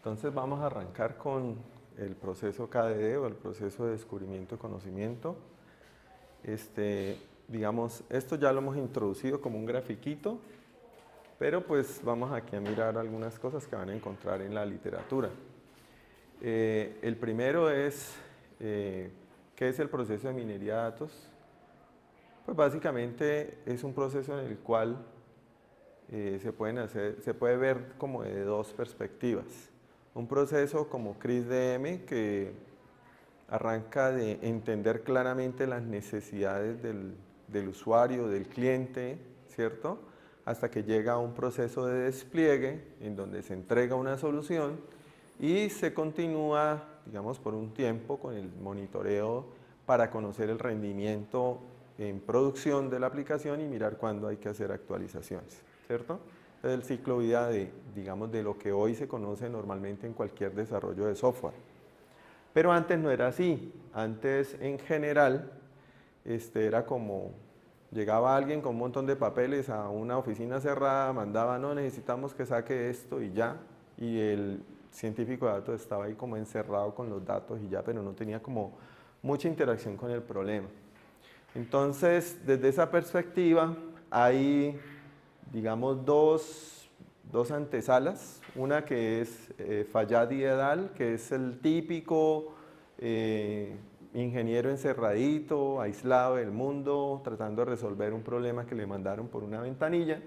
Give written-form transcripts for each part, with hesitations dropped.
Entonces vamos a arrancar con el proceso KDD o el proceso de descubrimiento y conocimiento. Digamos, esto ya lo hemos introducido como un grafiquito, pero pues vamos aquí a mirar algunas cosas que van a encontrar en la literatura. El primero es, ¿qué es el proceso de minería de datos? Pues básicamente es un proceso en el cual se puede ver como de dos perspectivas. Un proceso como CRISDM que arranca de entender claramente las necesidades del usuario, del cliente, ¿cierto? Hasta que llega a un proceso de despliegue en donde se entrega una solución y se continúa, digamos, por un tiempo con el monitoreo para conocer el rendimiento en producción de la aplicación y mirar cuándo hay que hacer actualizaciones, ¿cierto? Es el ciclo de vida digamos, de lo que hoy se conoce normalmente en cualquier desarrollo de software. Pero antes no era así. Antes, en general, era como, llegaba alguien con un montón de papeles a una oficina cerrada, mandaba, no, necesitamos que saque esto y ya. Y el científico de datos estaba ahí como encerrado con los datos y ya, pero no tenía como mucha interacción con el problema. Entonces, desde esa perspectiva, hay, digamos, dos antesalas. Una que es Fayyad y et al, que es el típico ingeniero encerradito, aislado del mundo, tratando de resolver un problema que le mandaron por una ventanilla.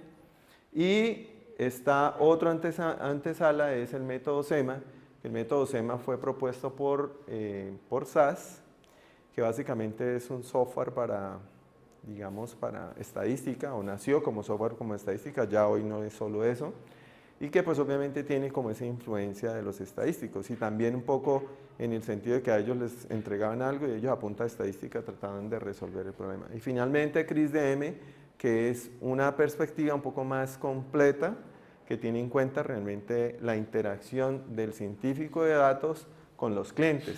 Y esta otra antesala es el método SEMA. El método SEMA fue propuesto por SAS, que básicamente es un software para, digamos, para estadística, o nació como software como estadística, ya hoy no es solo eso, y que pues obviamente tiene como esa influencia de los estadísticos, y también un poco en el sentido de que a ellos les entregaban algo y ellos a punta de estadística trataban de resolver el problema. Y finalmente CRISDM, que es una perspectiva un poco más completa, que tiene en cuenta realmente la interacción del científico de datos con los clientes.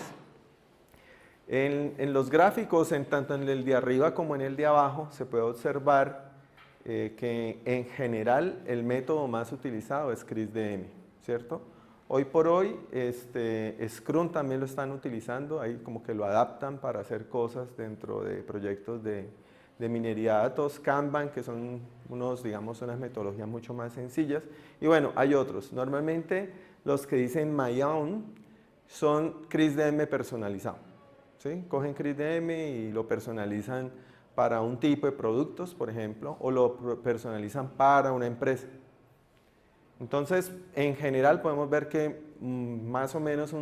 En los gráficos, tanto en el de arriba como en el de abajo, se puede observar que en general el método más utilizado es CRISDM, ¿cierto? Hoy por hoy Scrum también lo están utilizando, ahí como que lo adaptan para hacer cosas dentro de proyectos de minería de datos, Kanban, que son digamos, unas metodologías mucho más sencillas, y bueno, hay otros. Normalmente los que dicen My Own son CRISDM personalizado. ¿Sí? Cogen CRISDM y lo personalizan para un tipo de productos, por ejemplo, o lo personalizan para una empresa. Entonces, en general podemos ver que más o menos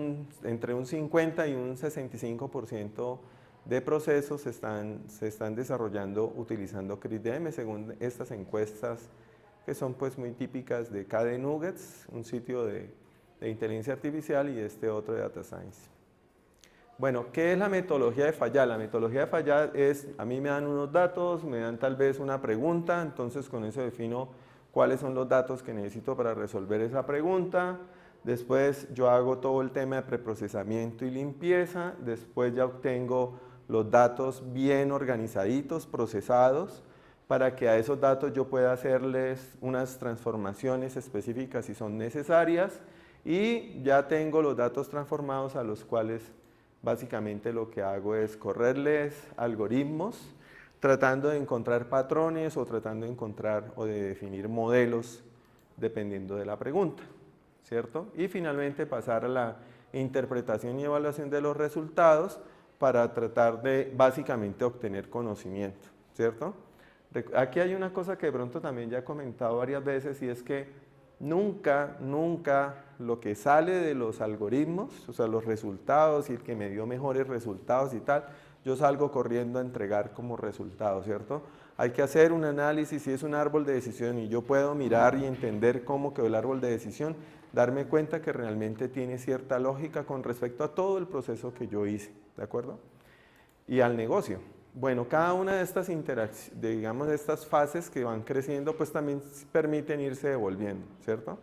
entre un 50 y un 65% de procesos se están desarrollando utilizando CRISDM según estas encuestas que son pues muy típicas de KD Nuggets, un sitio de inteligencia artificial, y este otro de Data Science. Bueno, ¿qué es la metodología de Fayyad? La metodología de Fayyad es, a mí me dan unos datos, me dan tal vez una pregunta, entonces con eso defino cuáles son los datos que necesito para resolver esa pregunta. Después yo hago todo el tema de preprocesamiento y limpieza, después ya obtengo los datos bien organizaditos, procesados, para que a esos datos yo pueda hacerles unas transformaciones específicas si son necesarias, y ya tengo los datos transformados a los cuales básicamente lo que hago es correrles algoritmos tratando de encontrar patrones o tratando de encontrar o de definir modelos dependiendo de la pregunta, ¿cierto? Y finalmente pasar a la interpretación y evaluación de los resultados para tratar de básicamente obtener conocimiento, ¿cierto? Aquí hay una cosa que de pronto también ya he comentado varias veces, y es que nunca lo que sale de los algoritmos, o sea, los resultados y el que me dio mejores resultados y tal, yo salgo corriendo a entregar como resultado, ¿cierto? Hay que hacer un análisis, si es un árbol de decisión y yo puedo mirar y entender cómo quedó el árbol de decisión, darme cuenta que realmente tiene cierta lógica con respecto a todo el proceso que yo hice, ¿de acuerdo? Y al negocio. Bueno, cada una de estas digamos, de estas fases que van creciendo, pues también permiten irse devolviendo, ¿cierto?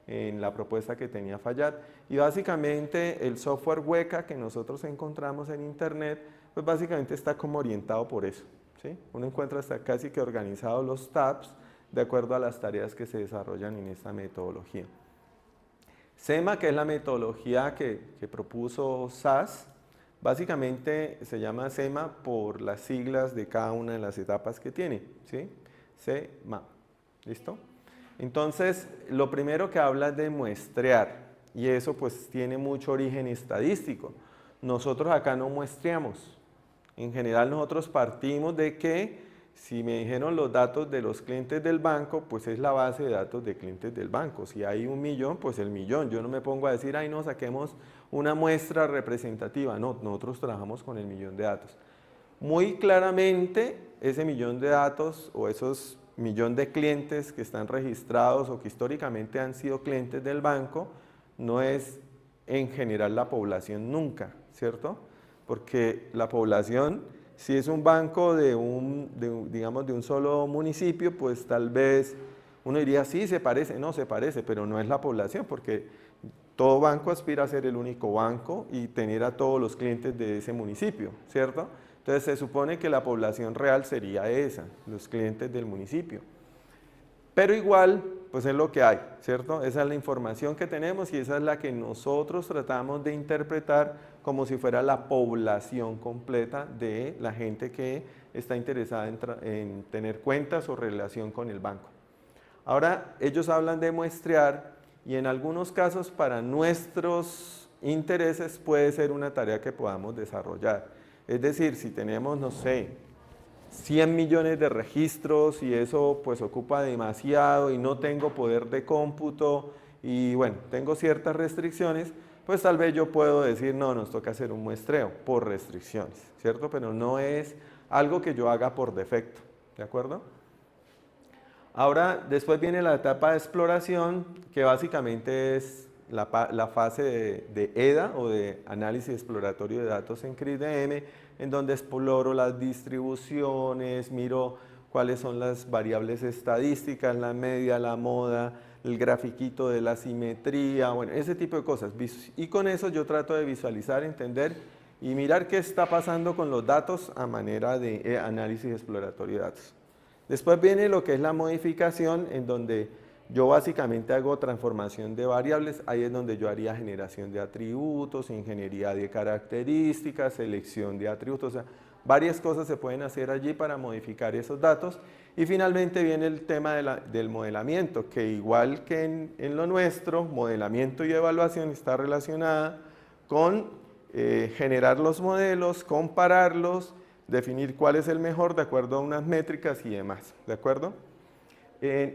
En la propuesta que tenía Fayyad. Y básicamente el software Weka que nosotros encontramos en internet, pues básicamente está como orientado por eso, ¿sí? Uno encuentra hasta casi que organizados los tabs de acuerdo a las tareas que se desarrollan en esta metodología. SEMA, que es la metodología que propuso SAS, básicamente se llama SEMA por las siglas de cada una de las etapas que tiene, ¿sí? SEMA, ¿listo? Entonces, lo primero que habla es de muestrear, y eso pues tiene mucho origen estadístico. Nosotros acá no muestreamos. En general nosotros partimos de que si me dijeron los datos de los clientes del banco, pues es la base de datos de clientes del banco. Si hay 1.000.000, pues el millón. Yo no me pongo a decir, ay no, saquemos una muestra representativa. No, nosotros trabajamos con el millón de datos. Muy claramente, ese millón de datos o esos millón de clientes que están registrados o que históricamente han sido clientes del banco, no es en general la población nunca, ¿cierto? Porque la población, si es un banco digamos, de un solo municipio, pues tal vez uno diría, sí, se parece, no se parece, pero no es la población, porque todo banco aspira a ser el único banco y tener a todos los clientes de ese municipio, ¿cierto? Entonces se supone que la población real sería esa, los clientes del municipio. Pero igual, pues es lo que hay, ¿cierto? Esa es la información que tenemos y esa es la que nosotros tratamos de interpretar como si fuera la población completa de la gente que está interesada en tener cuentas o relación con el banco. Ahora, ellos hablan de muestrear y en algunos casos para nuestros intereses puede ser una tarea que podamos desarrollar. Es decir, si tenemos, no sé, 100 millones de registros y eso pues ocupa demasiado y no tengo poder de cómputo y bueno, tengo ciertas restricciones, pues tal vez yo puedo decir, no, nos toca hacer un muestreo por restricciones, ¿cierto? Pero no es algo que yo haga por defecto, ¿de acuerdo? Ahora, después viene la etapa de exploración, que básicamente es la fase de EDA o de análisis exploratorio de datos en CRISDM, en donde exploro las distribuciones, miro cuáles son las variables estadísticas, la media, la moda, el grafiquito de la simetría, bueno, ese tipo de cosas. Y con eso yo trato de visualizar, entender y mirar qué está pasando con los datos a manera de análisis exploratorio de datos. Después viene lo que es la modificación, en donde yo básicamente hago transformación de variables, ahí es donde yo haría generación de atributos, ingeniería de características, selección de atributos, o sea, varias cosas se pueden hacer allí para modificar esos datos. Y finalmente viene el tema del modelamiento, que igual que en lo nuestro, modelamiento y evaluación está relacionada con generar los modelos, compararlos, definir cuál es el mejor de acuerdo a unas métricas y demás, ¿de acuerdo?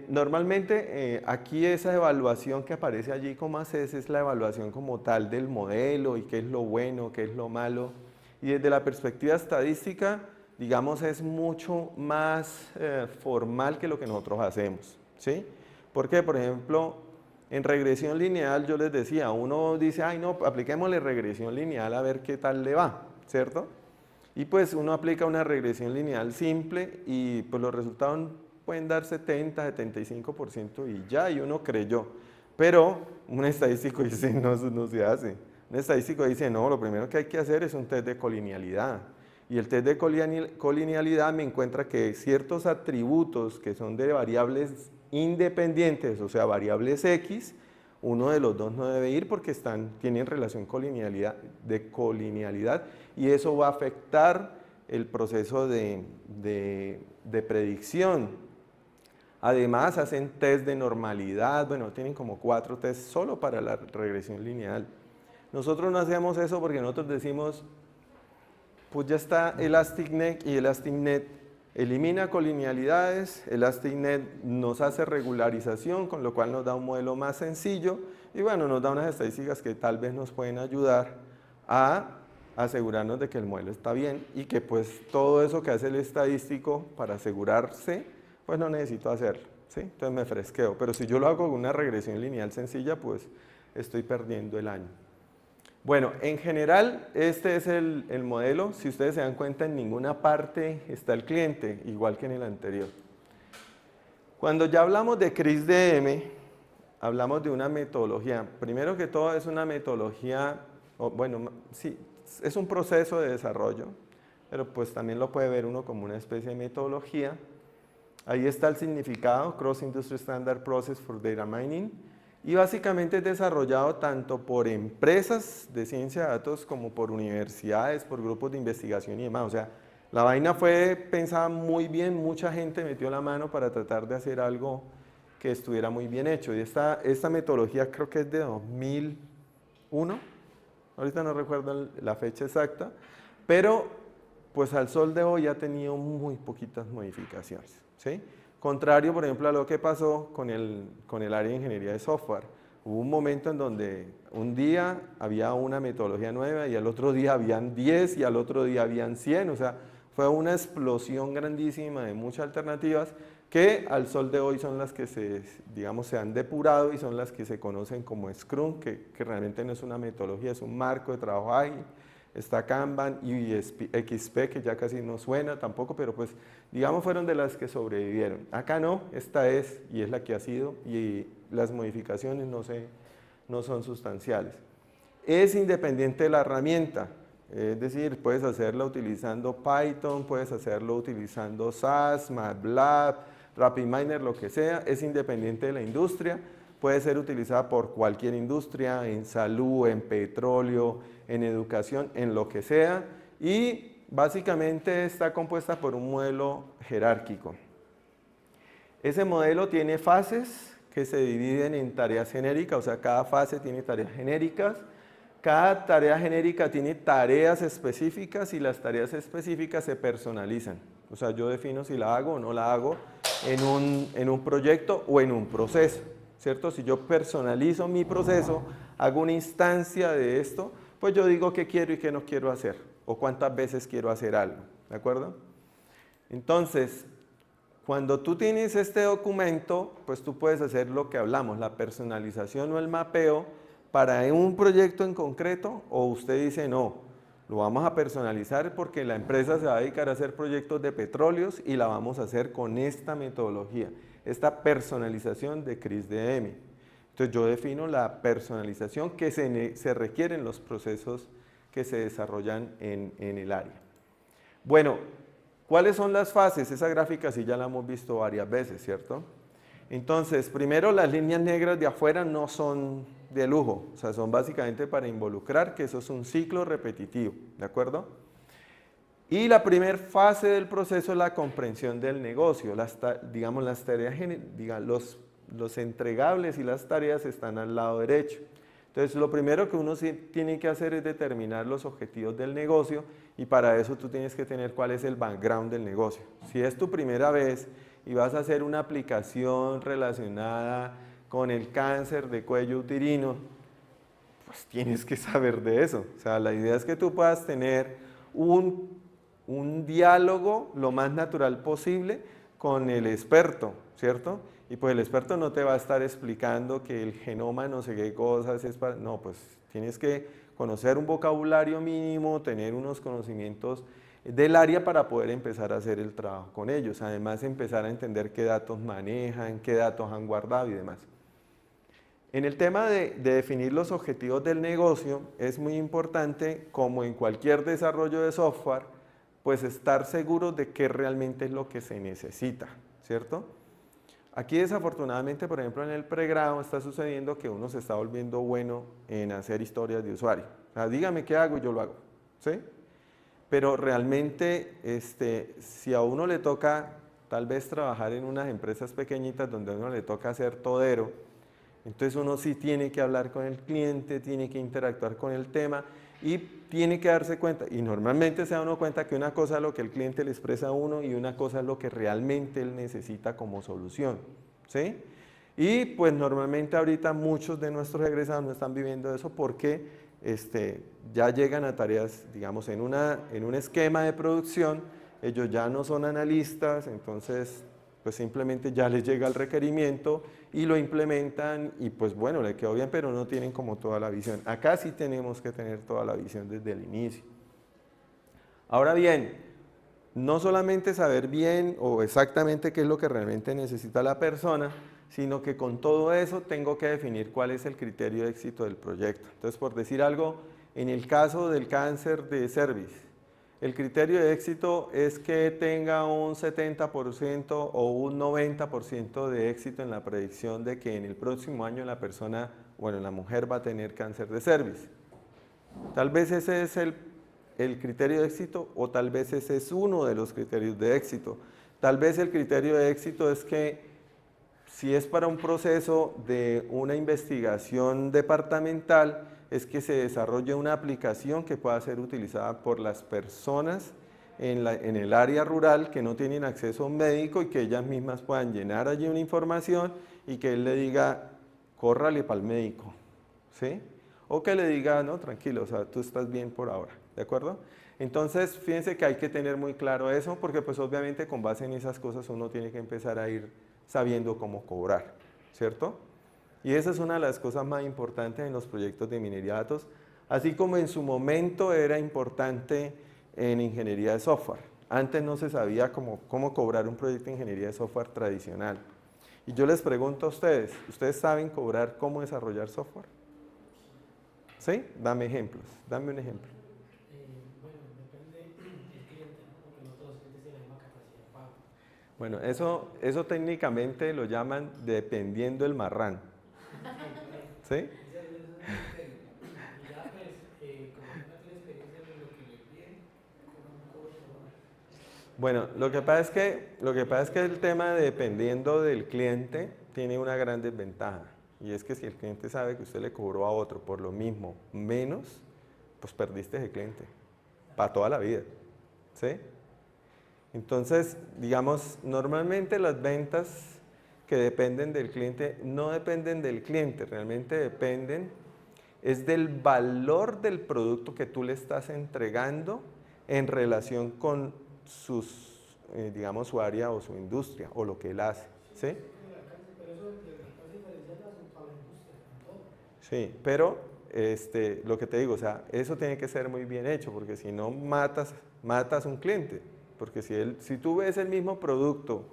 Normalmente aquí esa evaluación que aparece allí como ACES es la evaluación como tal del modelo y qué es lo bueno, qué es lo malo. Y desde la perspectiva estadística, digamos, es mucho más formal que lo que nosotros hacemos, ¿sí? Porque, por ejemplo, en regresión lineal yo les decía, uno dice, ay no, apliquémosle regresión lineal a ver qué tal le va, ¿cierto? Y pues uno aplica una regresión lineal simple y pues los resultados pueden dar 70, 75% y ya, y uno creyó. Pero un estadístico dice, no, eso no se hace. Un estadístico dice, no, lo primero que hay que hacer es un test de colinealidad. Y el test de colinealidad me encuentra que ciertos atributos que son de variables independientes, o sea, variables X, uno de los dos no debe ir porque tienen relación de colinealidad y eso va a afectar el proceso de predicción. Además hacen test de normalidad, bueno, tienen como 4 tests solo para la regresión lineal. Nosotros no hacemos eso porque nosotros decimos, pues ya está ElasticNet y ElasticNet elimina colinealidades, ElasticNet nos hace regularización, con lo cual nos da un modelo más sencillo y bueno, nos da unas estadísticas que tal vez nos pueden ayudar a asegurarnos de que el modelo está bien y que pues todo eso que hace el estadístico para asegurarse, pues no necesito hacerlo, ¿sí? Entonces me fresqueo, pero si yo lo hago con una regresión lineal sencilla, pues estoy perdiendo el año. Bueno, en general este es el modelo, si ustedes se dan cuenta en ninguna parte está el cliente, igual que en el anterior. Cuando ya hablamos de CRISDM, hablamos de una metodología, primero que todo es una metodología, bueno, sí, es un proceso de desarrollo, pero pues también lo puede ver uno como una especie de metodología. Ahí está el significado, Cross Industry Standard Process for Data Mining. y básicamente es desarrollado tanto por empresas de ciencia de datos como por universidades, por grupos de investigación y demás. O sea, la vaina fue pensada muy bien, mucha gente metió la mano para tratar de hacer algo que estuviera muy bien hecho. Y esta metodología creo que es de 2001, ahorita no recuerdo la fecha exacta, pero pues al sol de hoy ha tenido muy poquitas modificaciones, ¿sí? Contrario, por ejemplo, a lo que pasó con el área de ingeniería de software. Hubo un momento en donde un día había una metodología nueva y al otro día habían 10 y al otro día habían 100, o sea, fue una explosión grandísima de muchas alternativas que al sol de hoy son las que digamos, se han depurado y son las que se conocen como Scrum, que realmente no es una metodología, es un marco de trabajo ágil. Está Kanban y XP, que ya casi no suena tampoco, pero pues digamos fueron de las que sobrevivieron. Acá no, esta es y es la que ha sido y las modificaciones no son sustanciales. Es independiente de la herramienta, es decir, puedes hacerla utilizando Python, puedes hacerlo utilizando SAS, MATLAB, RapidMiner, lo que sea, es independiente de la industria, puede ser utilizada por cualquier industria, en salud, en petróleo, en educación, en lo que sea, y básicamente está compuesta por un modelo jerárquico. Ese modelo tiene fases que se dividen en tareas genéricas, o sea, cada fase tiene tareas genéricas. Cada tarea genérica tiene tareas específicas y las tareas específicas se personalizan. O sea, yo defino si la hago o no la hago en un proyecto o en un proceso, ¿cierto? Si yo personalizo mi proceso, hago una instancia de esto, pues yo digo qué quiero y qué no quiero hacer, o cuántas veces quiero hacer algo, ¿de acuerdo? Entonces, cuando tú tienes este documento, pues tú puedes hacer lo que hablamos, la personalización o el mapeo para un proyecto en concreto, o usted dice no, lo vamos a personalizar porque la empresa se va a dedicar a hacer proyectos de petróleos y la vamos a hacer con esta metodología, esta personalización de CRISP-DM. Entonces yo defino la personalización que se requiere en los procesos que se desarrollan en el área. Bueno, ¿cuáles son las fases? Esa gráfica sí ya la hemos visto varias veces, ¿cierto? Entonces, primero las líneas negras de afuera no son de lujo, o sea, son básicamente para involucrar que eso es un ciclo repetitivo, ¿de acuerdo? Y la primera fase del proceso es la comprensión del negocio, digamos las tareas, los entregables y las tareas están al lado derecho. Entonces, lo primero que uno tiene que hacer es determinar los objetivos del negocio y para eso tú tienes que tener cuál es el background del negocio. Si es tu primera vez y vas a hacer una aplicación relacionada con el cáncer de cuello uterino, pues tienes que saber de eso. O sea, la idea es que tú puedas tener un diálogo lo más natural posible con el experto, ¿cierto? Y pues el experto no te va a estar explicando que el genoma no sé qué cosas es para... No, pues tienes que conocer un vocabulario mínimo, tener unos conocimientos del área para poder empezar a hacer el trabajo con ellos. Además, empezar a entender qué datos manejan, qué datos han guardado y demás. En el tema de definir los objetivos del negocio, es muy importante, como en cualquier desarrollo de software, pues estar seguros de qué realmente es lo que se necesita, ¿cierto? Aquí desafortunadamente, por ejemplo, en el pregrado está sucediendo que uno se está volviendo bueno en hacer historias de usuario. O sea, dígame qué hago y yo lo hago, ¿sí? Pero realmente, si a uno le toca tal vez trabajar en unas empresas pequeñitas donde a uno le toca ser todero, entonces uno sí tiene que hablar con el cliente, tiene que interactuar con el tema y tiene que darse cuenta, y normalmente se da uno cuenta que una cosa es lo que el cliente le expresa a uno y una cosa es lo que realmente él necesita como solución, ¿sí? Y pues normalmente ahorita muchos de nuestros egresados no están viviendo eso porque ya llegan a tareas, digamos, en un esquema de producción, ellos ya no son analistas, entonces pues simplemente ya les llega el requerimiento y lo implementan y pues bueno, le quedó bien, pero no tienen como toda la visión. Acá sí tenemos que tener toda la visión desde el inicio. Ahora bien, no solamente saber bien o exactamente qué es lo que realmente necesita la persona, sino que con todo eso tengo que definir cuál es el criterio de éxito del proyecto. Entonces, por decir algo, en el caso del cáncer de cervix, El criterio de éxito es que tenga un 70% o un 90% de éxito en la predicción de que en el próximo año la persona, bueno, la mujer va a tener cáncer de cervix. Tal vez ese es el criterio de éxito o tal vez ese es uno de los criterios de éxito. Tal vez el criterio de éxito es que si es para un proceso de una investigación departamental, es que se desarrolle una aplicación que pueda ser utilizada por las personas en el área rural que no tienen acceso a un médico y que ellas mismas puedan llenar allí una información y que él le diga, córrale para el médico, ¿sí? O que le diga, no, tranquilo, o sea, tú estás bien por ahora, ¿de acuerdo? Entonces, fíjense que hay que tener muy claro eso, porque pues obviamente con base en esas cosas uno tiene que empezar a ir sabiendo cómo cobrar, ¿cierto? Y esa es una de las cosas más importantes en los proyectos de minería de datos, así como en su momento era importante en ingeniería de software. Antes no se sabía cómo cobrar un proyecto de ingeniería de software tradicional. Y yo les pregunto a ustedes, ¿ustedes saben cobrar cómo desarrollar software? ¿Sí? Dame ejemplos, dame un ejemplo. Bueno, depende del cliente, ¿no? Porque no todos los clientes tienen la misma capacidad de pago. Bueno, eso técnicamente lo llaman dependiendo el marrán. ¿Sí? Ese es un criterio. Y ya, pues, como yo no tengo experiencia en lo que le piden, cobra un cobro por hora. Bueno, lo que pasa es que el tema de dependiendo del cliente tiene una gran desventaja. Y es que si el cliente sabe que usted le cobró a otro por lo mismo menos, pues perdiste ese cliente para toda la vida. ¿Sí? Entonces, digamos, normalmente las ventas que dependen del cliente no dependen del cliente, realmente dependen es del valor del producto que tú le estás entregando en relación con digamos, su área o su industria o lo que él hace. ¿Sí? El alcance, pero eso, el alcance diferencial es para la industria, en todo. Sí, pero lo que te digo, o sea, eso tiene que ser muy bien hecho, porque si no matas un cliente. Porque si tú ves el mismo producto,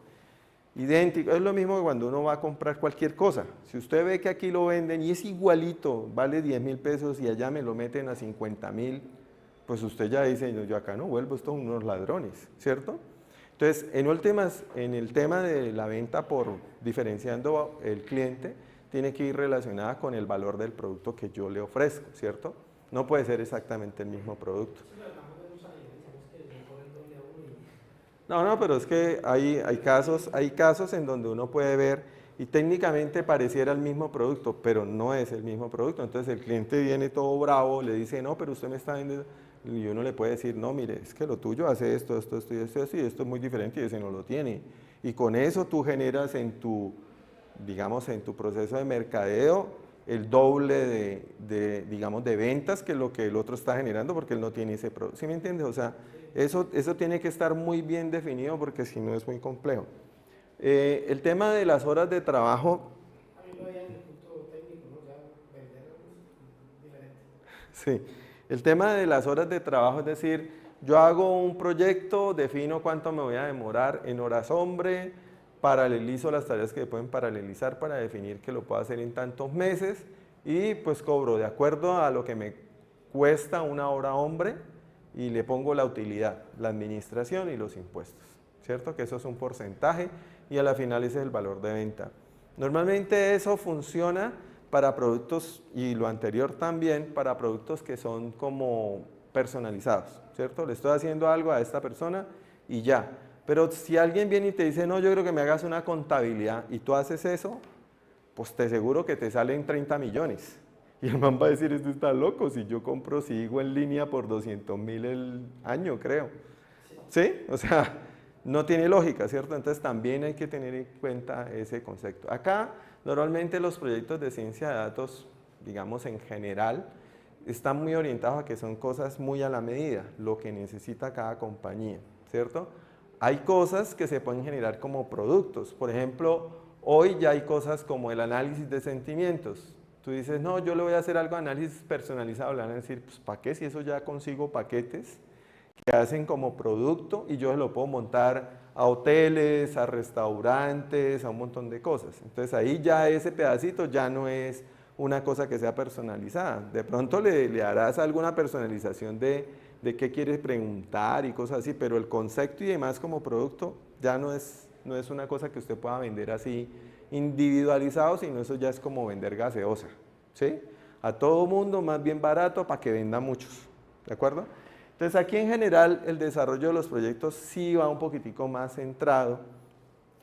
idéntico, es lo mismo que cuando uno va a comprar cualquier cosa. Si usted ve que aquí lo venden y es igualito, vale 10.000 pesos y allá me lo meten a 50.000, pues usted ya dice, no, yo acá no vuelvo, estos son unos ladrones, ¿cierto? Entonces, en últimas, en el tema de la venta por diferenciando el cliente, tiene que ir relacionada con el valor del producto que yo le ofrezco, ¿cierto? No puede ser exactamente el mismo producto. Sí, pero tampoco hay mucha diferencia, no es que le cobren doble a uno y... No, no, pero es que hay casos en donde uno puede ver y técnicamente pareciera el mismo producto, pero no es el mismo producto. Entonces el cliente viene todo bravo, le dice, no, pero usted me está vendiendo, y uno le puede decir, no, mire, es que lo tuyo hace esto, esto, esto y esto, y esto es muy diferente y ese no lo tiene. Y con eso tú generas digamos, en tu proceso de mercadeo el doble digamos, de ventas que lo que el otro está generando porque él no tiene ese producto. ¿Sí me entiendes? O sea, eso tiene que estar muy bien definido porque si no es muy complejo. El tema de las horas de trabajo, A mí lo veía desde el punto técnico, ¿no? Ya vender es diferente. sí, el tema de las horas de trabajo es decir, yo hago un proyecto, defino cuánto me voy a demorar en horas hombre, paralelizo las tareas que pueden paralelizar para definir que lo puedo hacer en tantos meses y pues cobro de acuerdo a lo que me cuesta una hora hombre y le pongo la utilidad, la administración y los impuestos, ¿cierto? Que eso es un porcentaje y a la final ese es el valor de venta. Normalmente eso funciona para productos, y lo anterior también, para productos que son como personalizados, ¿cierto? Le estoy haciendo algo a esta persona y ya. Pero si alguien viene y te dice, no, yo creo que me hagas una contabilidad y tú haces eso, pues te aseguro que te salen 30 millones. Y el man va a decir, esto está loco, si yo compro, sigo en línea por 200.000 el año, creo. ¿Sí? O sea, no tiene lógica, ¿cierto? Entonces también hay que tener en cuenta ese concepto. Acá, normalmente los proyectos de ciencia de datos, digamos en general, están muy orientados a que son cosas muy a la medida, lo que necesita cada compañía, ¿cierto? Hay cosas que se pueden generar como productos. Por ejemplo, hoy ya hay cosas como el análisis de sentimientos. Tú dices, no, yo le voy a hacer algo de análisis personalizado. Le van a decir, pues, ¿para qué? Si eso ya consigo paquetes que hacen como producto y yo lo puedo montar a hoteles, a restaurantes, a un montón de cosas. Entonces ahí ya ese pedacito ya no es una cosa que sea personalizada. De pronto le harás alguna personalización de de qué quiere preguntar y cosas así, pero el concepto y demás como producto ya no es una cosa que usted pueda vender así individualizado, sino eso ya es como vender gaseosa, ¿sí? A todo mundo más bien barato para que venda muchos, ¿de acuerdo? Entonces aquí en general el desarrollo de los proyectos sí va un poquitico más centrado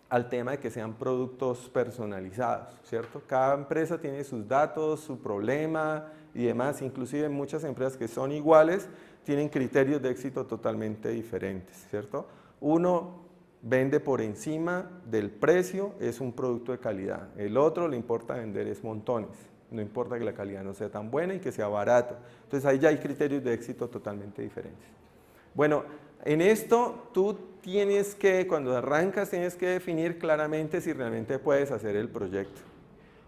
al tema de que sean productos personalizados, ¿cierto? Cada empresa tiene sus datos, su problema y demás, inclusive muchas empresas que son iguales tienen criterios de éxito totalmente diferentes, ¿cierto? Uno vende por encima del precio, es un producto de calidad. El otro le importa vender es montones, no importa que la calidad no sea tan buena y que sea barato. Entonces ahí ya hay criterios de éxito totalmente diferentes. Bueno, en esto tú tienes que, cuando arrancas, tienes que definir claramente si realmente puedes hacer el proyecto.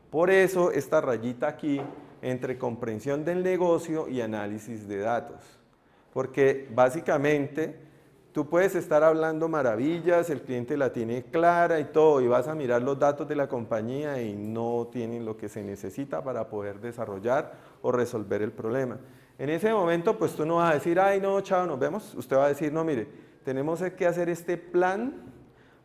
Por eso esta rayita aquí entre comprensión del negocio y análisis de datos. Porque básicamente tú puedes estar hablando maravillas, el cliente la tiene clara y todo, y vas a mirar los datos de la compañía y no tienen lo que se necesita para poder desarrollar o resolver el problema. En ese momento, pues tú no vas a decir, ay no, chao, nos vemos. Usted va a decir, no, mire, tenemos que hacer este plan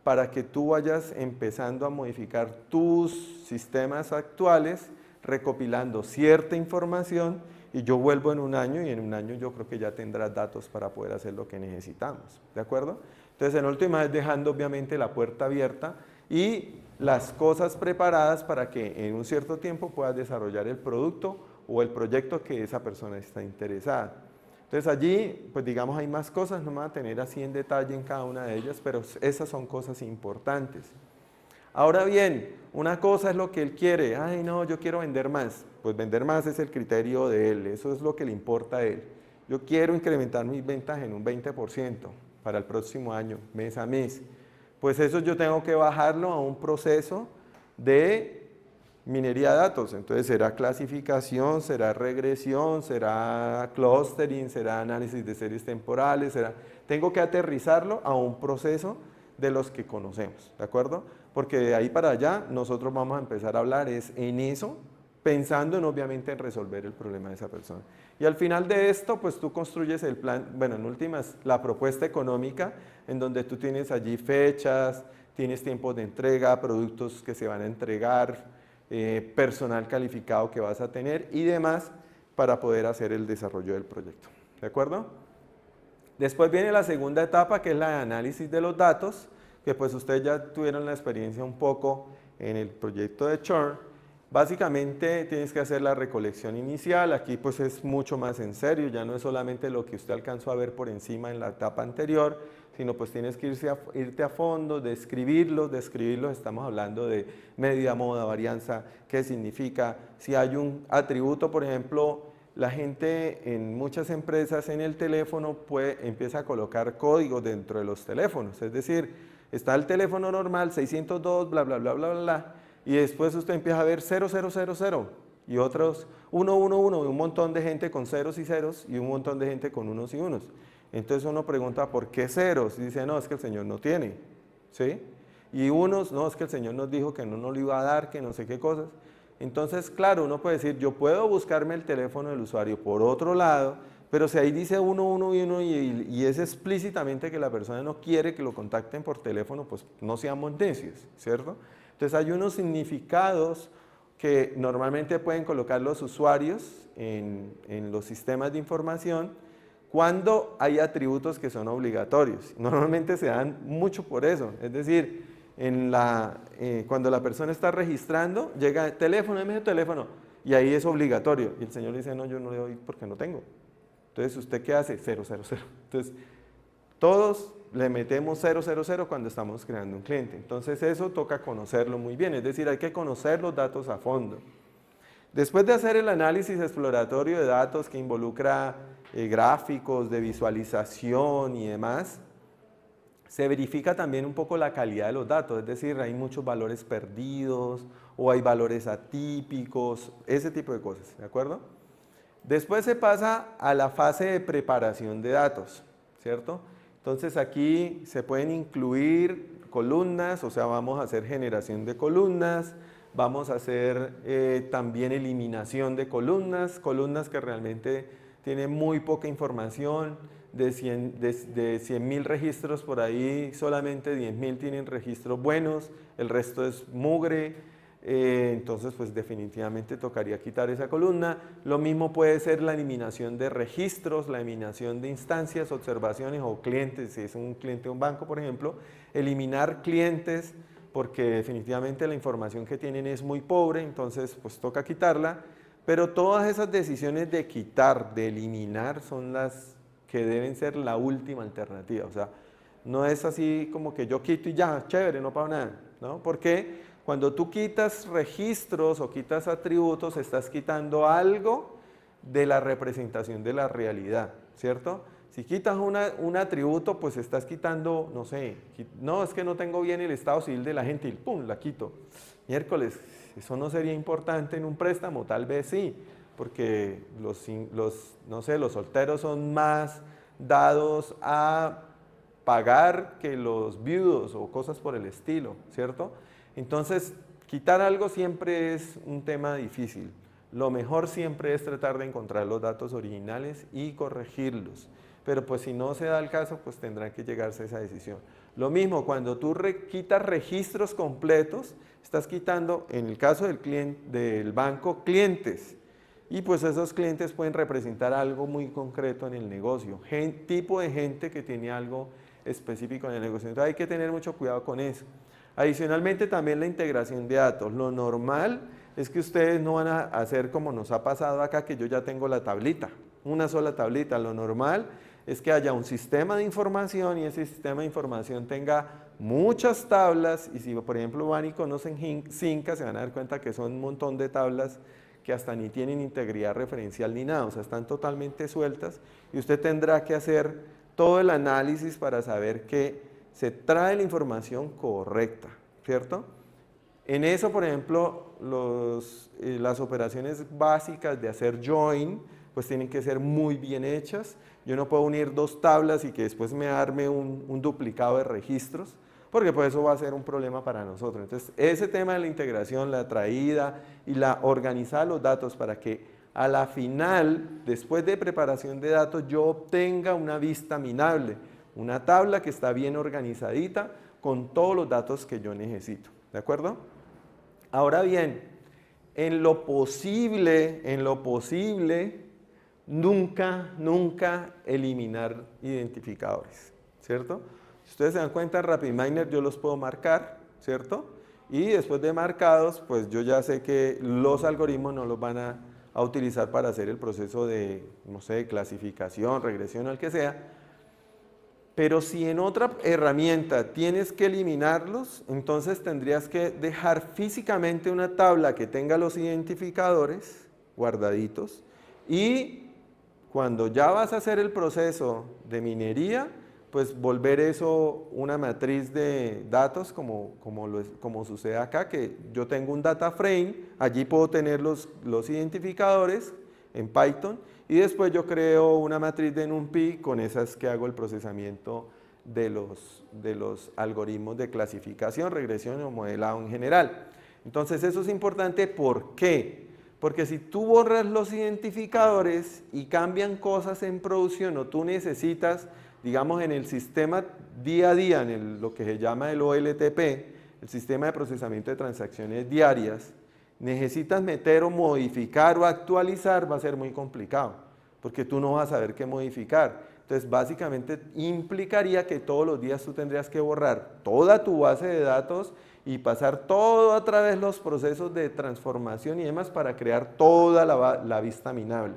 para que tú vayas empezando a modificar tus sistemas actuales, recopilando cierta información, y yo vuelvo en un año, y en un año yo creo que ya tendrás datos para poder hacer lo que necesitamos, ¿de acuerdo? Entonces, en última vez dejando obviamente la puerta abierta y las cosas preparadas para que en un cierto tiempo puedas desarrollar el producto o el proyecto que esa persona está interesada. Entonces allí, pues digamos, hay más cosas, no me voy a tener así en detalle en cada una de ellas, pero esas son cosas importantes. Ahora bien, una cosa es lo que él quiere, ay no, yo quiero vender más, pues vender más es el criterio de él, eso es lo que le importa a él. Yo quiero incrementar mis ventas en un 20% para el próximo año, mes a mes. Pues eso yo tengo que bajarlo a un proceso de minería de datos, entonces será clasificación, será regresión, será clustering, será análisis de series temporales, tengo que aterrizarlo a un proceso de los que conocemos, ¿de acuerdo? Porque de ahí para allá nosotros vamos a empezar a hablar es en eso, pensando en obviamente en resolver el problema de esa persona. Y al final de esto, pues tú construyes el plan, bueno, en últimas, la propuesta económica, en donde tú tienes allí fechas, tienes tiempos de entrega, productos que se van a entregar, personal calificado que vas a tener y demás para poder hacer el desarrollo del proyecto. ¿De acuerdo? Después viene la segunda etapa, que es la de análisis de los datos, que pues ustedes ya tuvieron la experiencia un poco en el proyecto de Churn. Básicamente tienes que hacer la recolección inicial, aquí pues es mucho más en serio, ya no es solamente lo que usted alcanzó a ver por encima en la etapa anterior, sino pues tienes que irte a fondo, describirlos, estamos hablando de medida, moda, varianza, qué significa, si hay un atributo, por ejemplo, la gente en muchas empresas en el teléfono empieza a colocar códigos dentro de los teléfonos, es decir, está el teléfono normal, 602, bla, bla, bla, bla, bla, y después usted empieza a ver 0000 y otros 111 y un montón de gente con ceros y ceros y un montón de gente con unos y unos. Entonces uno pregunta, ¿por qué ceros? Y dice, no, es que el Señor no tiene, ¿sí? Y unos, no, es que el Señor nos dijo que no nos lo iba a dar, que no sé qué cosas. Entonces, claro, uno puede decir, yo puedo buscarme el teléfono del usuario por otro lado, pero si ahí dice 111 y es explícitamente que la persona no quiere que lo contacten por teléfono, pues no seamos necios, ¿cierto? Entonces hay unos significados que normalmente pueden colocar los usuarios en los sistemas de información cuando hay atributos que son obligatorios. Normalmente se dan mucho por eso, es decir, cuando la persona está registrando, llega teléfono, deme su teléfono, y ahí es obligatorio. Y el señor dice, no, yo no le doy porque no tengo. Entonces, ¿usted qué hace? 000. Entonces, todos le metemos 000 cuando estamos creando un cliente. Entonces, eso toca conocerlo muy bien, es decir, hay que conocer los datos a fondo. Después de hacer el análisis exploratorio de datos que involucra gráficos de visualización y demás, se verifica también un poco la calidad de los datos, es decir, hay muchos valores perdidos o hay valores atípicos, ese tipo de cosas, ¿de acuerdo? Después se pasa a la fase de preparación de datos, ¿cierto? Entonces aquí se pueden incluir columnas, o sea, vamos a hacer generación de columnas, vamos a hacer también eliminación de columnas que realmente tiene muy poca información, de 100.000 registros por ahí, solamente 10.000 tienen registros buenos, el resto es mugre, entonces pues definitivamente tocaría quitar esa columna. Lo mismo puede ser la eliminación de registros, la eliminación de instancias, observaciones o clientes, si es un cliente de un banco por ejemplo, eliminar clientes porque definitivamente la información que tienen es muy pobre, entonces pues toca quitarla, pero todas esas decisiones de quitar, de eliminar son las que deben ser la última alternativa, o sea, no es así como que yo quito y ya, chévere, no pago nada, ¿no? Porque cuando tú quitas registros o quitas atributos, estás quitando algo de la representación de la realidad, ¿cierto? Si quitas un atributo, pues estás quitando, no sé, no, es que no tengo bien el estado civil de la gente y ¡pum!, la quito. Miércoles, eso no sería importante en un préstamo, tal vez sí, porque no sé, los solteros son más dados a pagar que los viudos o cosas por el estilo, ¿cierto? Entonces, quitar algo siempre es un tema difícil. Lo mejor siempre es tratar de encontrar los datos originales y corregirlos. Pero pues si no se da el caso, pues tendrán que llegarse a esa decisión. Lo mismo, cuando tú quitas registros completos, estás quitando, en el caso del banco, clientes. Y pues esos clientes pueden representar algo muy concreto en el negocio, tipo de gente que tiene algo específico en el negocio. Entonces hay que tener mucho cuidado con eso. Adicionalmente también la integración de datos. Lo normal es que ustedes no van a hacer como nos ha pasado acá, que yo ya tengo la tablita, una sola tablita. Lo normal es que haya un sistema de información y ese sistema de información tenga muchas tablas, y si por ejemplo van y conocen Cinca, se van a dar cuenta que son un montón de tablas que hasta ni tienen integridad referencial ni nada, o sea, están totalmente sueltas, y usted tendrá que hacer todo el análisis para saber que se trae la información correcta, ¿cierto? En eso, por ejemplo, las operaciones básicas de hacer join, pues tienen que ser muy bien hechas. Yo no puedo unir dos tablas y que después me arme un duplicado de registros, porque pues eso va a ser un problema para nosotros. Entonces, ese tema de la integración, la traída y la organizar los datos para que a la final, después de preparación de datos, yo obtenga una vista minable, una tabla que está bien organizadita con todos los datos que yo necesito, ¿de acuerdo? Ahora bien, en lo posible, nunca eliminar identificadores, ¿cierto? Si ustedes se dan cuenta, en RapidMiner yo los puedo marcar, ¿cierto? Y después de marcados, pues yo ya sé que los algoritmos no los van a utilizar para hacer el proceso de, no sé, clasificación, regresión o el que sea. Pero si en otra herramienta tienes que eliminarlos, entonces tendrías que dejar físicamente una tabla que tenga los identificadores guardaditos, y cuando ya vas a hacer el proceso de minería, pues volver eso una matriz de datos como sucede acá, que yo tengo un data frame, allí puedo tener los identificadores en Python, y después yo creo una matriz de NumPy con esas que hago el procesamiento de los algoritmos de clasificación, regresión o modelado en general. Entonces eso es importante, ¿por qué? Porque si tú borras los identificadores y cambian cosas en producción, o tú necesitas, digamos en el sistema día a día, en lo que se llama el OLTP, el sistema de procesamiento de transacciones diarias, necesitas meter o modificar o actualizar, va a ser muy complicado, porque tú no vas a saber qué modificar. Entonces, básicamente implicaría que todos los días tú tendrías que borrar toda tu base de datos y pasar todo a través de los procesos de transformación y demás para crear toda la vista minable,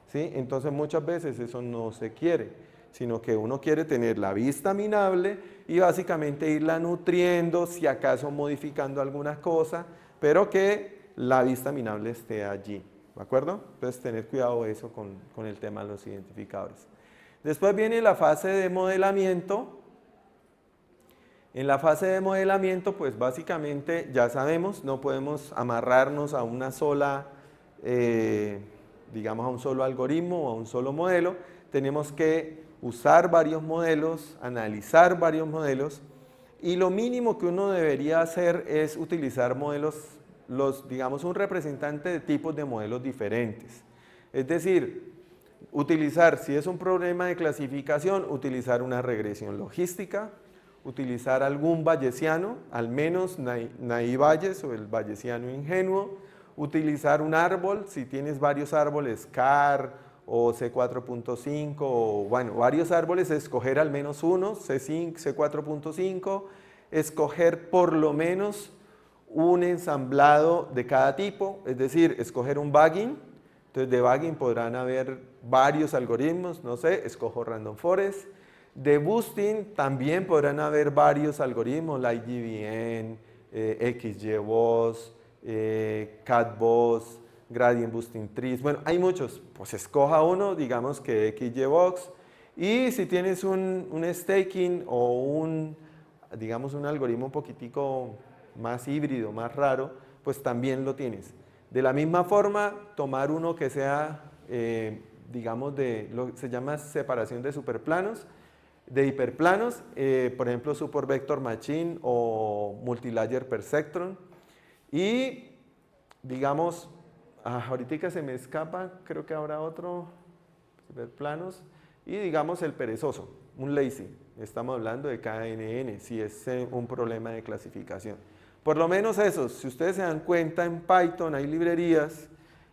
¿sí? Entonces, muchas veces eso no se quiere, sino que uno quiere tener la vista minable y básicamente irla nutriendo, si acaso modificando alguna cosa, pero que la vista minable esté allí, ¿de acuerdo? Entonces tener cuidado eso con el tema de los identificadores. Después viene la fase de modelamiento. En la fase de modelamiento, pues básicamente ya sabemos, no podemos amarrarnos a una sola, digamos a un solo algoritmo o a un solo modelo, tenemos que usar varios modelos, analizar varios modelos, y lo mínimo que uno debería hacer es utilizar modelos, digamos un representante de tipos de modelos diferentes. Es decir, utilizar, si es un problema de clasificación, utilizar una regresión logística, utilizar algún bayesiano, al menos naive Bayes o el bayesiano ingenuo, utilizar un árbol, si tienes varios árboles, CAR o C4.5, o bueno, varios árboles, escoger al menos uno, C5, C4.5, escoger por lo menos un ensamblado de cada tipo, es decir, escoger un bagging. Entonces de bagging podrán haber varios algoritmos, no sé, escojo Random Forest. De boosting también podrán haber varios algoritmos, like GBN, XGBoost, CatBoost, Gradient Boosting Trees. Bueno, hay muchos, pues escoja uno, digamos que XGBoost. Y si tienes un staking o digamos un algoritmo un poquitico más híbrido, más raro, pues también lo tienes. De la misma forma, tomar uno que sea, digamos, se llama separación de superplanos, de hiperplanos, por ejemplo, Support Vector Machine o Multilayer Perceptron. Y, digamos, ahorita se me escapa, creo que habrá otro, hiperplanos, y digamos el perezoso, un lazy. Estamos hablando de KNN, si es un problema de clasificación. Por lo menos eso, si ustedes se dan cuenta, en Python hay librerías,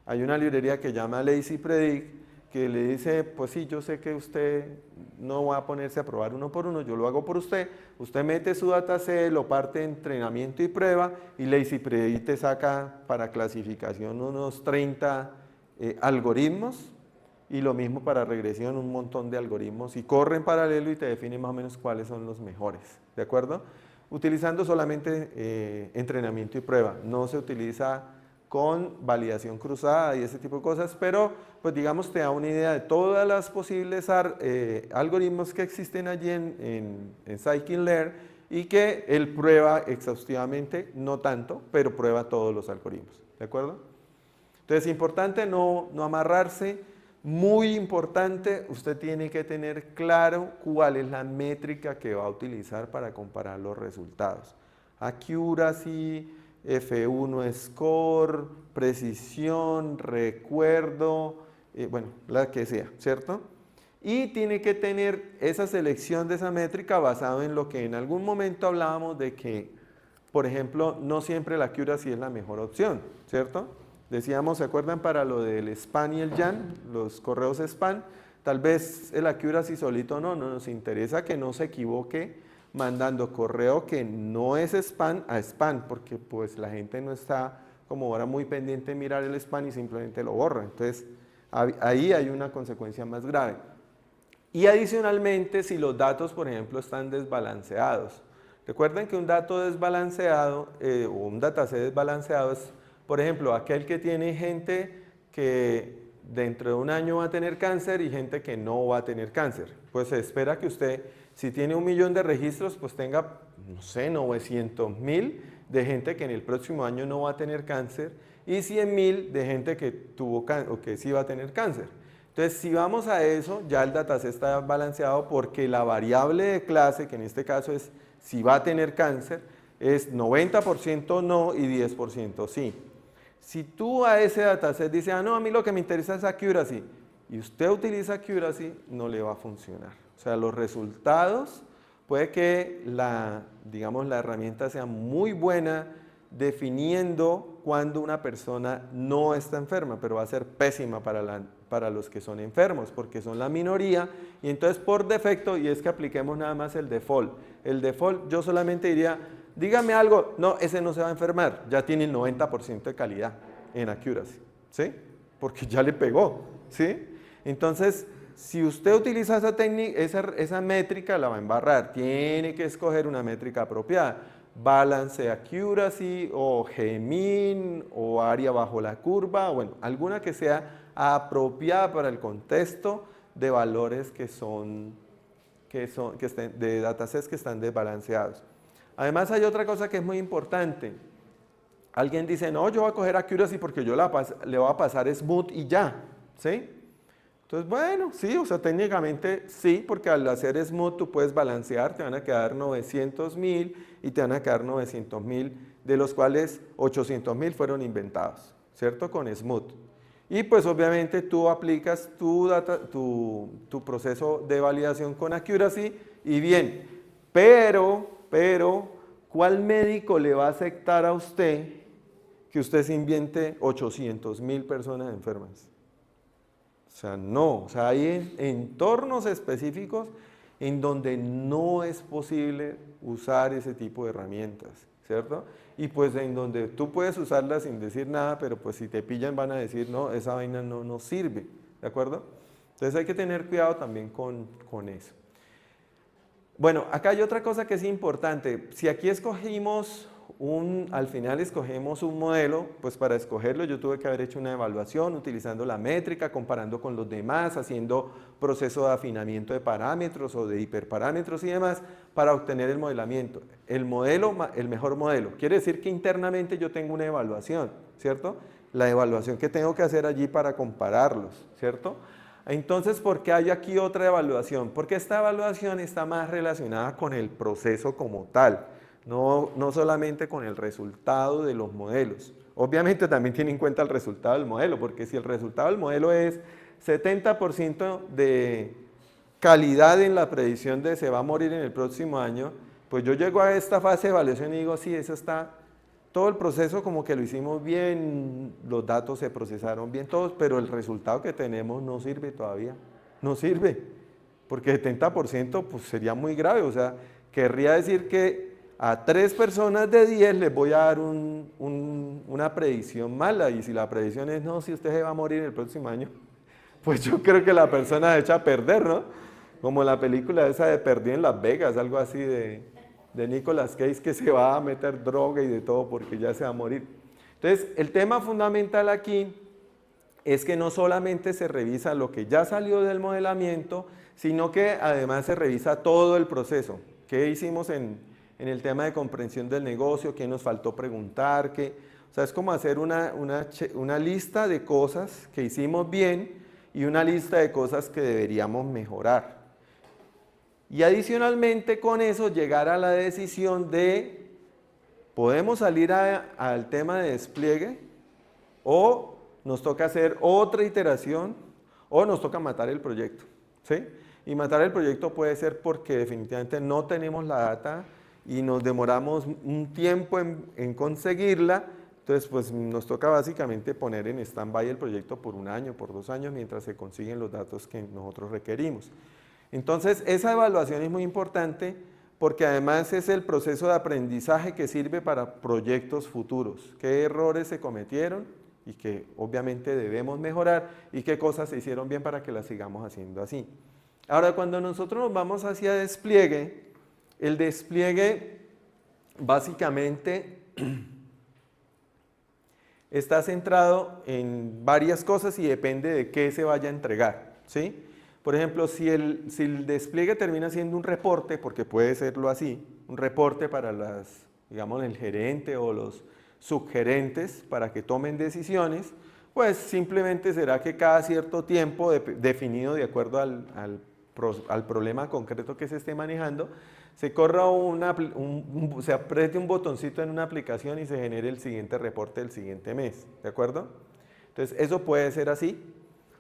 hay una librería que llama Lazy Predict, que le dice, pues sí, yo sé que usted no va a ponerse a probar uno por uno, yo lo hago por usted, usted mete su dataset, lo parte en entrenamiento y prueba, y Lazy Predict te saca para clasificación unos 30 algoritmos, y lo mismo para regresión, un montón de algoritmos, y corre en paralelo y te define más o menos cuáles son los mejores, ¿de acuerdo? Utilizando solamente entrenamiento y prueba, no se utiliza con validación cruzada y ese tipo de cosas, pero pues digamos te da una idea de todas las posibles algoritmos que existen allí en Scikit-Learn y que él prueba exhaustivamente, no tanto, pero prueba todos los algoritmos, ¿de acuerdo? Entonces, importante no amarrarse, muy importante, usted tiene que tener claro cuál es la métrica que va a utilizar para comparar los resultados. Accuracy, F1 score, precisión, recuerdo, bueno, la que sea, ¿cierto? Y tiene que tener esa selección de esa métrica basado en lo que en algún momento hablábamos de que, por ejemplo, no siempre la accuracy es la mejor opción, ¿cierto? Decíamos, ¿se acuerdan para lo del spam y el YAN, los correos spam? Tal vez el accuracy solito no nos interesa que no se equivoque mandando correo que no es spam a spam, porque pues la gente no está como ahora muy pendiente de mirar el spam y simplemente lo borra. Entonces, ahí hay una consecuencia más grave. Y adicionalmente, si los datos, por ejemplo, están desbalanceados. Recuerden que un dato desbalanceado o un dataset desbalanceado es, por ejemplo, aquel que tiene gente que dentro de un año va a tener cáncer y gente que no va a tener cáncer. Pues se espera que usted, si tiene 1 millón de registros, pues tenga, no sé, 900.000 de gente que en el próximo año no va a tener cáncer y 100.000 de gente que tuvo o que sí va a tener cáncer. Entonces, si vamos a eso, ya el dataset está balanceado porque la variable de clase, que en este caso es si va a tener cáncer, es 90% no y 10% sí. Si tú a ese dataset dices, no, a mí lo que me interesa es accuracy, y usted utiliza accuracy, no le va a funcionar. O sea, los resultados, puede que digamos, la herramienta sea muy buena definiendo cuando una persona no está enferma, pero va a ser pésima para los que son enfermos, porque son la minoría, y entonces por defecto, y es que apliquemos nada más el default. El default, yo solamente diría, dígame algo, no, ese no se va a enfermar, ya tiene el 90% de calidad en accuracy, ¿sí? Porque ya le pegó, ¿sí? Entonces, si usted utiliza esa técnica, esa métrica la va a embarrar, tiene que escoger una métrica apropiada, balance accuracy o G-min o área bajo la curva, bueno, alguna que sea apropiada para el contexto de valores que estén, de datasets que están desbalanceados. Además hay otra cosa que es muy importante. Alguien dice, no, yo voy a coger accuracy porque yo le voy a pasar smooth y ya, ¿sí? Entonces, bueno, sí, o sea, técnicamente sí, porque al hacer smooth tú puedes balancear, te van a quedar 900.000 y te van a quedar 900.000, de los cuales 800.000 fueron inventados, ¿cierto? Con smooth. Y pues obviamente tú aplicas tu proceso de validación con Accuracy y bien, pero, ¿cuál médico le va a aceptar a usted que usted se invente 800.000 personas enfermas? O sea, no, o sea, hay entornos específicos en donde no es posible usar ese tipo de herramientas, ¿cierto? Y pues en donde tú puedes usarlas sin decir nada, pero pues si te pillan van a decir, no, esa vaina no sirve, ¿de acuerdo? Entonces hay que tener cuidado también con eso. Bueno, acá hay otra cosa que es importante. Si aquí escogimos al final escogemos un modelo, pues para escogerlo yo tuve que haber hecho una evaluación utilizando la métrica, comparando con los demás, haciendo proceso de afinamiento de parámetros o de hiperparámetros y demás para obtener el modelamiento. El mejor modelo. Quiere decir que internamente yo tengo una evaluación, ¿cierto? La evaluación que tengo que hacer allí para compararlos, ¿cierto? Entonces, ¿por qué hay aquí otra evaluación? Porque esta evaluación está más relacionada con el proceso como tal, no solamente con el resultado de los modelos. Obviamente también tiene en cuenta el resultado del modelo, porque si el resultado del modelo es 70% de calidad en la predicción de se va a morir en el próximo año, pues yo llego a esta fase de evaluación y digo, sí, eso está, todo el proceso como que lo hicimos bien, los datos se procesaron bien todos, pero el resultado que tenemos no sirve todavía, no sirve, porque 70% pues sería muy grave, o sea, querría decir que a 3 personas de 10 les voy a dar una predicción mala, y si la predicción es no, si usted se va a morir el próximo año, pues yo creo que la persona se echa a perder, ¿no? Como la película esa de Perdido en Las Vegas, algo así de Nicolas Cage, que se va a meter droga y de todo porque ya se va a morir. Entonces, el tema fundamental aquí es que no solamente se revisa lo que ya salió del modelamiento, sino que además se revisa todo el proceso. ¿Qué hicimos en el tema de comprensión del negocio? ¿Qué nos faltó preguntar? O sea, es como hacer una lista de cosas que hicimos bien y una lista de cosas que deberíamos mejorar. Y adicionalmente con eso llegar a la decisión de, ¿podemos salir al tema de despliegue? ¿O nos toca hacer otra iteración? ¿O nos toca matar el proyecto? ¿Sí? Y matar el proyecto puede ser porque definitivamente no tenemos la data y nos demoramos un tiempo en conseguirla. Entonces, pues nos toca básicamente poner en stand-by el proyecto por 1 año, por 2 años, mientras se consiguen los datos que nosotros requerimos. Entonces, esa evaluación es muy importante porque además es el proceso de aprendizaje que sirve para proyectos futuros. ¿Qué errores se cometieron y que obviamente debemos mejorar y qué cosas se hicieron bien para que las sigamos haciendo así? Ahora, cuando nosotros nos vamos hacia despliegue, el despliegue básicamente está centrado en varias cosas y depende de qué se vaya a entregar, ¿sí? Por ejemplo, si el despliegue termina siendo un reporte, porque puede serlo así, un reporte para digamos, el gerente o los subgerentes para que tomen decisiones, pues simplemente será que cada cierto tiempo definido de acuerdo al problema concreto que se esté manejando, se corra se apriete un botoncito en una aplicación y se genere el siguiente reporte del siguiente mes, ¿de acuerdo? Entonces, eso puede ser así.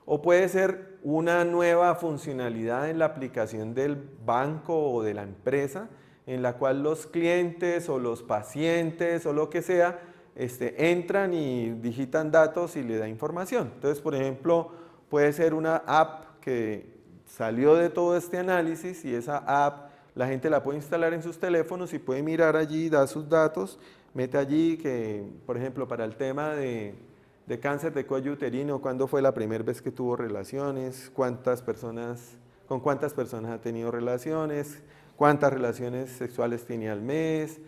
O puede ser una nueva funcionalidad en la aplicación del banco o de la empresa, en la cual los clientes o los pacientes o lo que sea, entran y digitan datos y le da información. Entonces, por ejemplo, puede ser una app que salió de todo este análisis y esa app la gente la puede instalar en sus teléfonos y puede mirar allí, da sus datos, mete allí que, por ejemplo, para el tema de cáncer de cuello uterino, cuándo fue la primera vez que tuvo relaciones, con cuántas personas ha tenido relaciones, cuántas relaciones sexuales tiene al mes,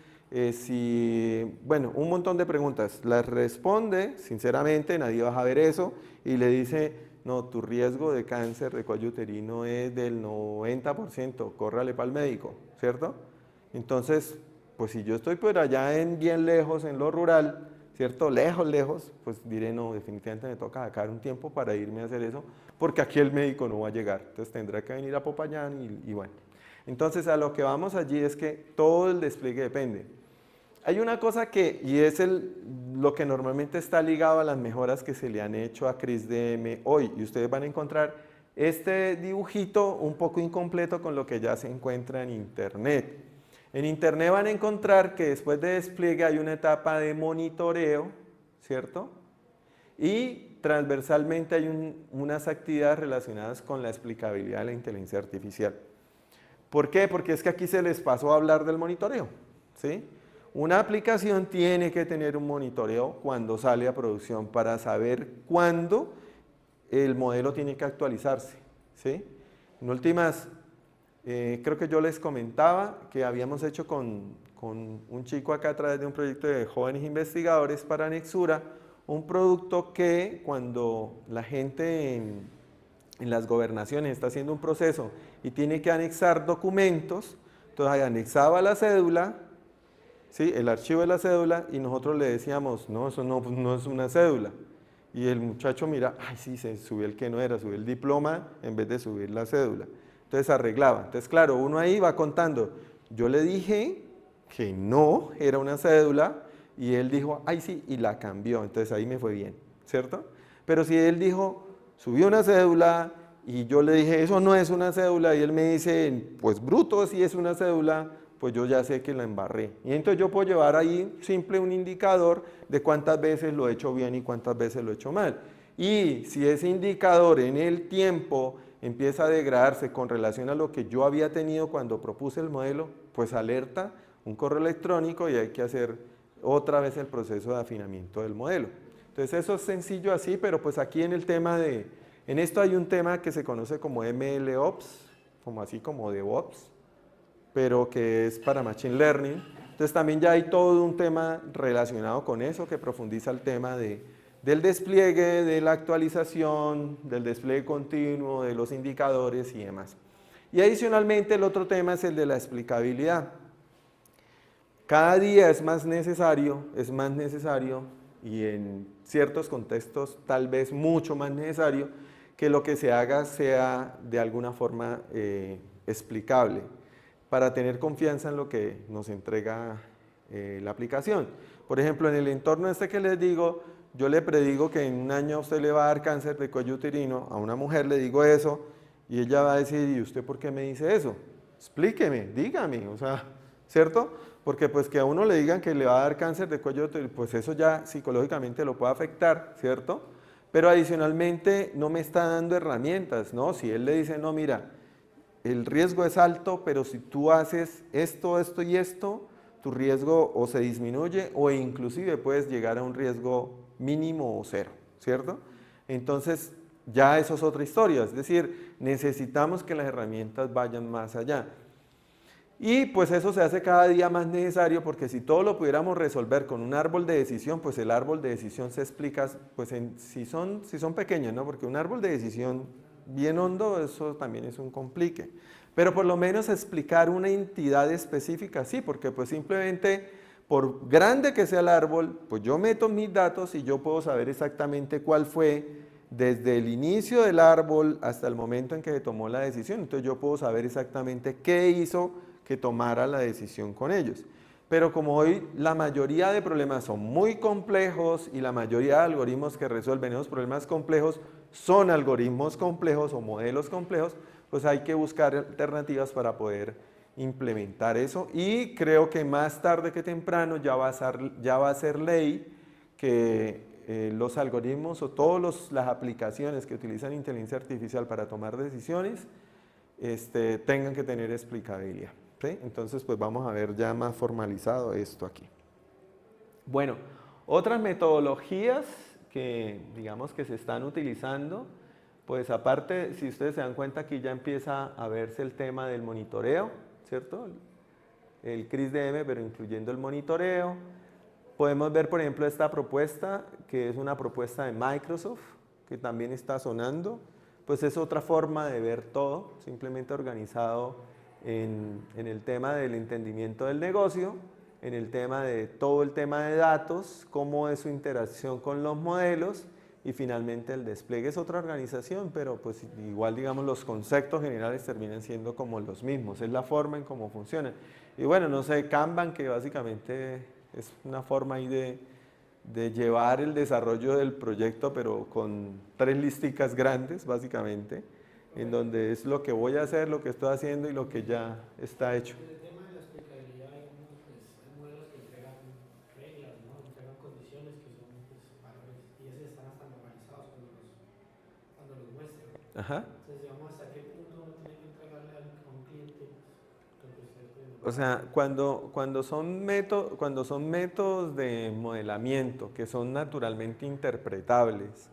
bueno, un montón de preguntas. Las responde, sinceramente, nadie va a ver eso, y le dice, no, tu riesgo de cáncer de cuello uterino es del 90%, córrale para el médico, ¿cierto? Entonces, pues si yo estoy por allá bien lejos, en lo rural, ¿cierto? Lejos, pues diré, no, definitivamente me toca sacar un tiempo para irme a hacer eso, porque aquí el médico no va a llegar, entonces tendrá que venir a Popayán y bueno. Entonces, a lo que vamos allí es que todo el despliegue depende. Hay una cosa que, y es lo que normalmente está ligado a las mejoras que se le han hecho a CrisDM hoy, y ustedes van a encontrar este dibujito un poco incompleto con lo que ya se encuentra en Internet. En Internet van a encontrar que después de despliegue hay una etapa de monitoreo, ¿cierto? Y transversalmente hay unas actividades relacionadas con la explicabilidad de la inteligencia artificial. ¿Por qué? Porque es que aquí se les pasó a hablar del monitoreo, ¿sí? Una aplicación tiene que tener un monitoreo cuando sale a producción para saber cuándo el modelo tiene que actualizarse, ¿sí? En últimas, creo que yo les comentaba que habíamos hecho con un chico acá a través de un proyecto de jóvenes investigadores para Nexura, un producto que cuando la gente en las gobernaciones está haciendo un proceso y tiene que anexar documentos, entonces anexaba la cédula, ¿sí? El archivo de la cédula, y nosotros le decíamos, no, eso no es una cédula. Y el muchacho mira, ay sí, se subió el que no era, subió el diploma en vez de subir la cédula. Entonces arreglaba. Entonces claro, uno ahí va contando, yo le dije que no era una cédula, y él dijo, ay sí, y la cambió, entonces ahí me fue bien, ¿cierto? Pero si él dijo, subió una cédula, y yo le dije, eso no es una cédula, y él me dice, pues bruto, si es una cédula, pues yo ya sé que la embarré. Y entonces yo puedo llevar ahí simple un indicador de cuántas veces lo he hecho bien y cuántas veces lo he hecho mal. Y si ese indicador en el tiempo empieza a degradarse con relación a lo que yo había tenido cuando propuse el modelo, pues alerta un correo electrónico y hay que hacer otra vez el proceso de afinamiento del modelo. Entonces eso es sencillo así, pero pues aquí en el tema en esto hay un tema que se conoce como MLOps, como así como DevOps, pero que es para Machine Learning. Entonces también ya hay todo un tema relacionado con eso que profundiza el tema del despliegue, de la actualización, del despliegue continuo, de los indicadores y demás. Y adicionalmente el otro tema es el de la explicabilidad. Cada día es más necesario y en ciertos contextos tal vez mucho más necesario que lo que se haga sea de alguna forma explicable para tener confianza en lo que nos entrega la aplicación. Por ejemplo, en el entorno este que les digo, yo le predigo que en un año a usted le va a dar cáncer de cuello uterino, a una mujer le digo eso, y ella va a decir, ¿y usted por qué me dice eso? Explíqueme, dígame, o sea, ¿cierto? Porque pues que a uno le digan que le va a dar cáncer de cuello uterino, pues eso ya psicológicamente lo puede afectar, ¿cierto? Pero adicionalmente no me está dando herramientas, ¿no? Si él le dice, no, mira, el riesgo es alto, pero si tú haces esto, esto y esto, tu riesgo o se disminuye o inclusive puedes llegar a un riesgo mínimo o cero, ¿cierto? Entonces ya eso es otra historia, es decir, necesitamos que las herramientas vayan más allá. Y pues eso se hace cada día más necesario porque si todo lo pudiéramos resolver con un árbol de decisión, pues el árbol de decisión se explica, pues si son pequeños, ¿no? Porque un árbol de decisión bien hondo, eso también es un complique. Pero por lo menos explicar una entidad específica, sí, porque pues simplemente por grande que sea el árbol, pues yo meto mis datos y yo puedo saber exactamente cuál fue desde el inicio del árbol hasta el momento en que se tomó la decisión. Entonces yo puedo saber exactamente qué hizo que tomara la decisión con ellos. Pero como hoy la mayoría de problemas son muy complejos y la mayoría de algoritmos que resuelven esos problemas complejos son algoritmos complejos o modelos complejos, pues hay que buscar alternativas para poder implementar eso. Y creo que más tarde que temprano ya va a ser ley que los algoritmos o todas las aplicaciones que utilizan inteligencia artificial para tomar decisiones tengan que tener explicabilidad. ¿Sí? Entonces, pues vamos a ver ya más formalizado esto aquí. Bueno, otras metodologías que digamos que se están utilizando, pues aparte, si ustedes se dan cuenta, aquí ya empieza a verse el tema del monitoreo, ¿cierto? El CrisDM, pero incluyendo el monitoreo. Podemos ver, por ejemplo, esta propuesta, que es una propuesta de Microsoft, que también está sonando. Pues es otra forma de ver todo, simplemente organizado en el tema del entendimiento del negocio, en el tema de todo el tema de datos, cómo es su interacción con los modelos y finalmente el despliegue es otra organización, pero pues igual digamos los conceptos generales terminan siendo como los mismos, es la forma en cómo funcionan. Y bueno, no sé, Kanban que básicamente Es una forma ahí de llevar el desarrollo del proyecto, pero con 3 listicas grandes, básicamente, en donde es lo que voy a hacer, lo que estoy haciendo y lo que ya está hecho. En el tema de la explicabilidad, digamos, pues hay modelos que entregan reglas, ¿no? Entregan condiciones que son pues, valores y esos están hasta normalizados cuando los muestran. Ajá. Entonces, digamos, hasta qué punto uno tiene que entregarle a un cliente lo que usted puede O sea, cuando son métodos de modelamiento que son naturalmente interpretables,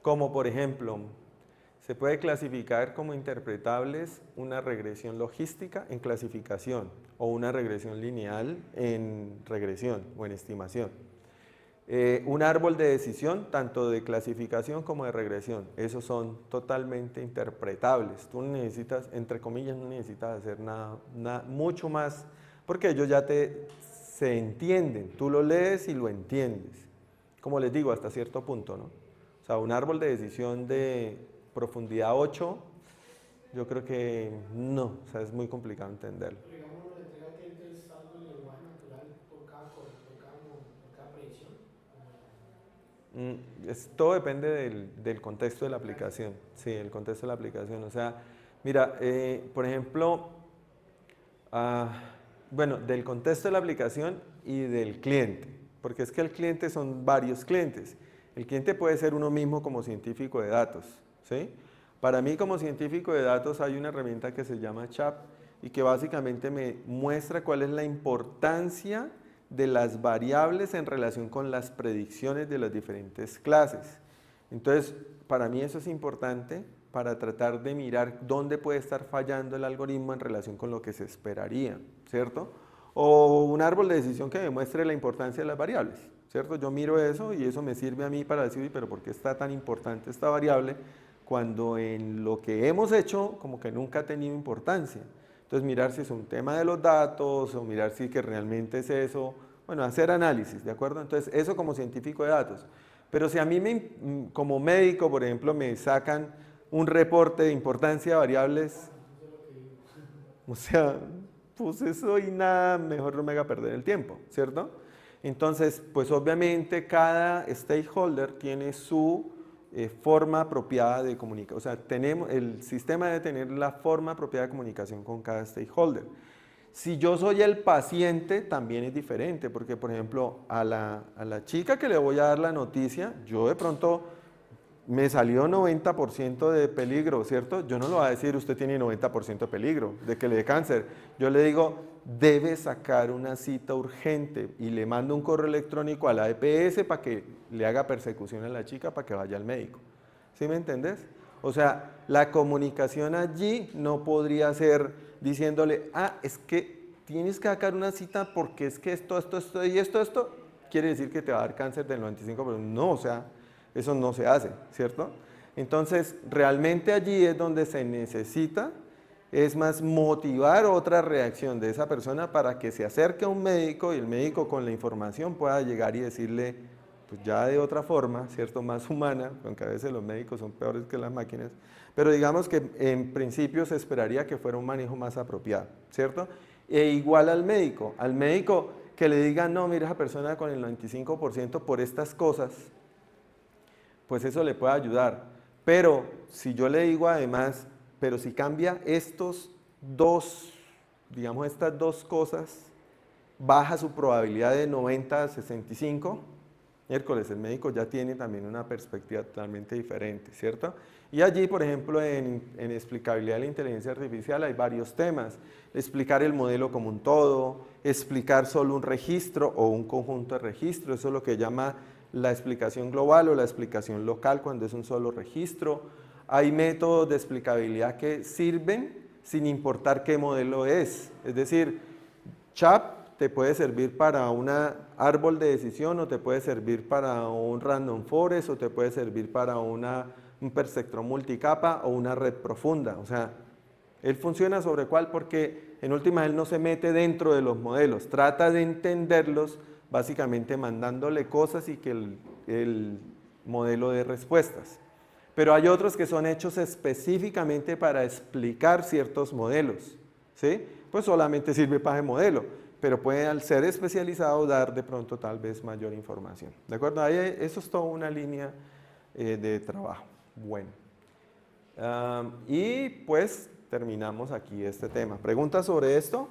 como por ejemplo, se puede clasificar como interpretables una regresión logística en clasificación o una regresión lineal en regresión o en estimación. Un árbol de decisión, tanto de clasificación como de regresión, esos son totalmente interpretables. Tú no necesitas, entre comillas, no necesitas hacer nada mucho más, porque ellos ya se entienden, tú lo lees y lo entiendes. Como les digo, hasta cierto punto, ¿no? O sea, un árbol de decisión de profundidad 8, yo creo que no, o sea, es muy complicado entenderlo. Pero digamos, uno le entrega al cliente algo en lenguaje natural por cada predicción. Todo depende del contexto de la aplicación. Sí, el contexto de la aplicación. O sea, mira, por ejemplo, bueno, del contexto de la aplicación y del cliente. Porque es que el cliente son varios clientes. El cliente puede ser uno mismo como científico de datos. ¿Sí? Para mí como científico de datos hay una herramienta que se llama CHAP y que básicamente me muestra cuál es la importancia de las variables en relación con las predicciones de las diferentes clases. Entonces, para mí eso es importante para tratar de mirar dónde puede estar fallando el algoritmo en relación con lo que se esperaría, ¿cierto? O un árbol de decisión que demuestre la importancia de las variables, ¿cierto? Yo miro eso y eso me sirve a mí para decir, pero ¿por qué está tan importante esta variable cuando en lo que hemos hecho como que nunca ha tenido importancia? Entonces mirar si es un tema de los datos o mirar si que realmente es eso, bueno, hacer análisis, ¿de acuerdo? Entonces eso como científico de datos. Pero si a mí como médico, por ejemplo, me sacan un reporte de importancia de variables, o sea, pues eso y nada, mejor no me haga perder el tiempo, ¿cierto? Entonces, pues obviamente cada stakeholder tiene su forma apropiada de comunicar, o sea, el sistema debe tener la forma apropiada de comunicación con cada stakeholder. Si yo soy el paciente, también es diferente, porque por ejemplo, a la chica que le voy a dar la noticia, yo de pronto me salió 90% de peligro, ¿cierto? Yo no le voy a decir, usted tiene 90% de peligro de que le dé cáncer. Yo le digo, debe sacar una cita urgente y le mando un correo electrónico a la EPS para que le haga persecución a la chica para que vaya al médico. ¿Sí me entendés? O sea, la comunicación allí no podría ser diciéndole, es que tienes que sacar una cita porque es que esto y esto, quiere decir que te va a dar cáncer del 95%. No, o sea, eso no se hace, ¿cierto? Entonces, realmente allí es donde se necesita, es más motivar otra reacción de esa persona para que se acerque a un médico y el médico con la información pueda llegar y decirle, pues ya de otra forma, ¿cierto? Más humana, aunque a veces los médicos son peores que las máquinas, pero digamos que en principio se esperaría que fuera un manejo más apropiado, ¿cierto? E igual al médico que le diga, no, mira, esa persona con el 95% por estas cosas, pues eso le puede ayudar. Pero si yo le digo además, pero si cambia estas dos cosas, baja su probabilidad de 90 a 65, miércoles, el médico ya tiene también una perspectiva totalmente diferente, ¿cierto? Y allí, por ejemplo, en explicabilidad de la inteligencia artificial hay varios temas. Explicar el modelo como un todo, explicar solo un registro o un conjunto de registros, eso es lo que llama la explicación global o la explicación local cuando es un solo registro. Hay métodos de explicabilidad que sirven sin importar qué modelo es decir, CHAP te puede servir para un árbol de decisión o te puede servir para un random forest o te puede servir para un perceptrón multicapa o una red profunda. O sea, él funciona sobre cuál porque en última él no se mete dentro de los modelos, trata de entenderlos básicamente mandándole cosas y que el modelo dé respuestas. Pero hay otros que son hechos específicamente para explicar ciertos modelos, ¿sí? Pues solamente sirve para el modelo. pero puede al ser especializado dar de pronto tal vez mayor información. ¿De acuerdo? Ahí, eso es toda una línea de trabajo. Bueno. Y pues terminamos aquí este tema. ¿Preguntas sobre esto?